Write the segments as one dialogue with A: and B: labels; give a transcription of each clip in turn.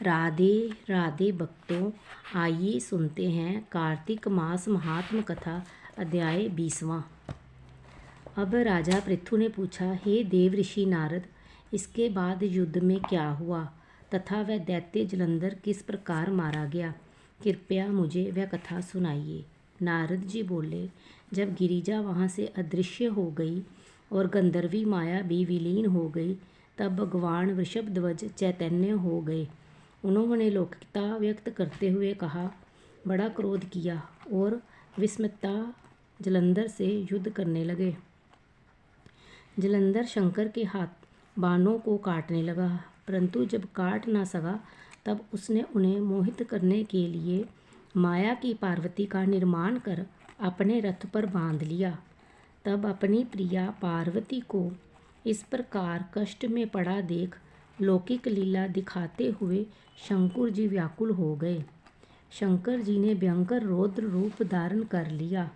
A: राधे राधे भक्तों, आइए सुनते हैं कार्तिक मास महात्म कथा अध्याय 20वां। अब राजा पृथु ने पूछा, हे देव ऋषि नारद, इसके बाद युद्ध में क्या हुआ तथा वह दैत्य जलंधर किस प्रकार मारा गया? कृपया मुझे वह कथा सुनाइए। नारद जी बोले, जब गिरिजा वहाँ से अदृश्य हो गई और गंधर्वी माया भी विलीन हो गई, तब भगवान वृषभध्वज चैतन्य हो गए। उन्होंने लौकिकता व्यक्त करते हुए कहा, बड़ा क्रोध किया और विस्मिता जलंधर से युद्ध करने लगे। जलंधर शंकर के हाथ बाणों को काटने लगा, परंतु जब काट ना सका तब उसने उन्हें मोहित करने के लिए माया की पार्वती का निर्माण कर अपने रथ पर बांध लिया। तब अपनी प्रिया पार्वती को इस प्रकार कष्ट में पड़ा देख लौकिक लीला दिखाते हुए शंकर जी व्याकुल हो गए। शंकर जी ने भयंकर रौद्र रूप धारण कर लिया।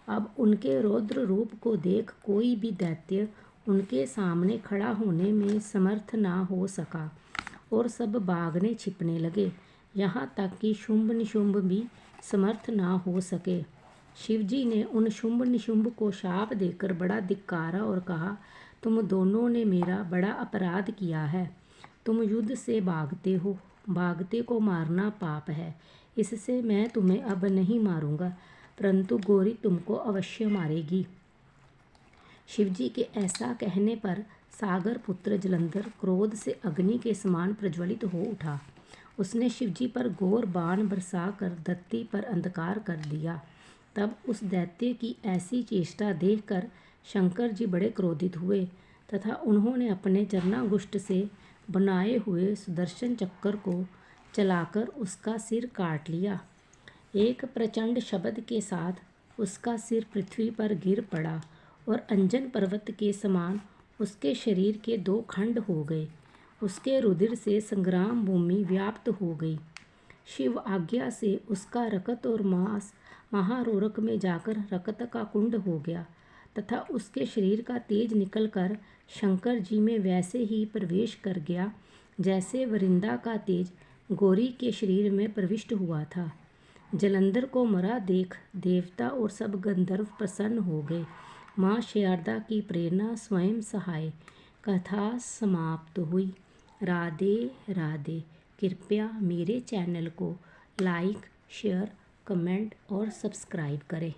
A: अब उनके रौद्र रूप को देख कोई भी दैत्य उनके सामने खड़ा होने में समर्थ ना हो सका और सब भागने छिपने लगे, यहाँ तक कि शुंभ निशुंभ भी समर्थ ना हो सके। शिवजी ने उन शुंभ निशुंभ को शाप देकर बड़ा धिक्कारा और कहा, तुम दोनों ने मेरा बड़ा अपराध किया है। तुम युद्ध से भागते हो, भागते को मारना पाप है, इससे मैं तुम्हें अब नहीं मारूंगा, परंतु गौरी तुमको अवश्य मारेगी। शिवजी के ऐसा कहने पर सागर पुत्र जलंधर क्रोध से अग्नि के समान प्रज्वलित हो उठा। उसने शिवजी पर घोर बाण बरसाकर धरती पर अंधकार कर दिया। तब उस दैत्य की ऐसी चेष्टा देखकर शंकर जी बड़े क्रोधित हुए तथा उन्होंने अपने चरणागुष्ठ से बनाए हुए सुदर्शन चक्र को चलाकर उसका सिर काट लिया। एक प्रचंड शब्द के साथ उसका सिर पृथ्वी पर गिर पड़ा और अंजन पर्वत के समान उसके शरीर के 2 खंड हो गए। उसके रुधिर से संग्राम भूमि व्याप्त हो गई। शिव आज्ञा से उसका रक्त और मांस महारोरक में जाकर रक्त का कुंड हो गया तथा उसके शरीर का तेज निकलकर शंकर जी में वैसे ही प्रवेश कर गया जैसे वरिंदा का तेज गौरी के शरीर में प्रविष्ट हुआ था। जलंधर को मरा देख देवता और सब गंधर्व प्रसन्न हो गए। माँ शारदा की प्रेरणा स्वयं सहाय कथा समाप्त हुई। राधे राधे। कृपया मेरे चैनल को लाइक, शेयर, कमेंट और सब्सक्राइब करें।